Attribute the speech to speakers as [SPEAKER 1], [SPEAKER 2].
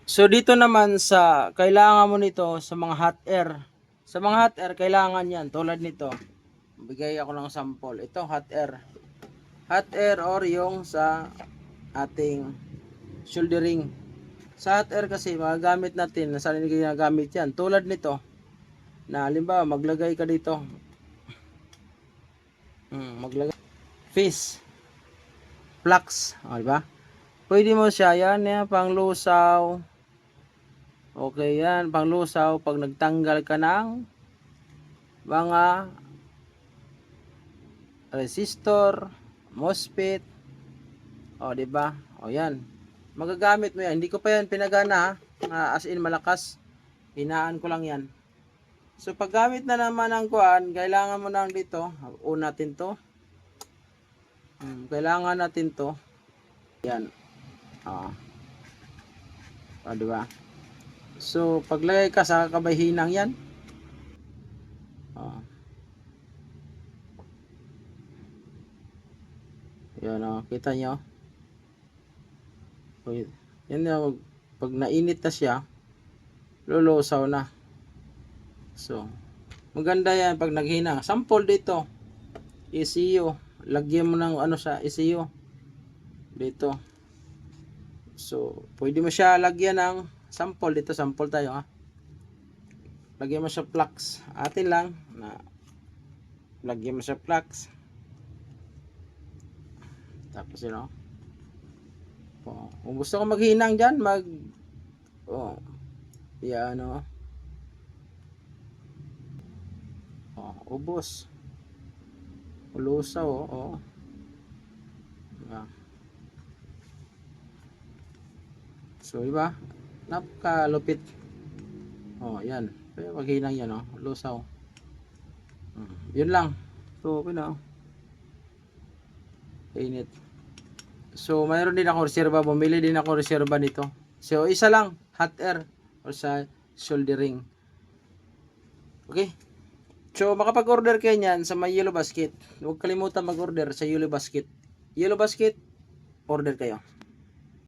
[SPEAKER 1] So dito naman sa kailangan mo nito sa mga hot air. Sa mga hot air kailangan yan tulad nito. Bigay ako ng sample. Ito hot air. Hot air or yung sa ating shouldering. Sa hot air kasi magagamit natin, saan ginagamit yan? Tulad nito. Na halimbawa maglagay ka dito. Maglagay fish. Flax, di ba? Pwede mo siya yan, panglusaw. Okay yan, panglusaw pag nagtanggal ka ng mga resistor, MOSFET. Di ba? Yan. Magagamit mo yan. Hindi ko pa yan pinagana, as in malakas. Hinaan ko lang yan. So paggamit na naman ng kuan, kailangan mo nang dito, una natin to. Kailangan natin to. Yan. Di ba? So paglagay ka sa kabayhinang yan. Yan kita nyo. Yan pag nainit na siya, lulusaw na. So maganda yan pag naghina. Sample dito. ECU. Lagyan mo ng sa ECU. Dito. So pwede mo siya lagyan ng sample dito. Sample tayo Lagyan mo sa flux. Atin lang na lagyan mo sa flux. Tapos kung gusto ko maghinang dyan, yan ubos. Ulusaw So diba? Napakalupit. Yan. Maghinang yan lusaw. Yun lang. So init. So mayroon din ako reserva, bumili din ako reserva nito. So isa lang, hot air or sa soldering. Okay? So makapag-order kayo niyan sa may Yellow Basket. Huwag kalimutan mag-order sa Yellow Basket. Yellow Basket, order kayo.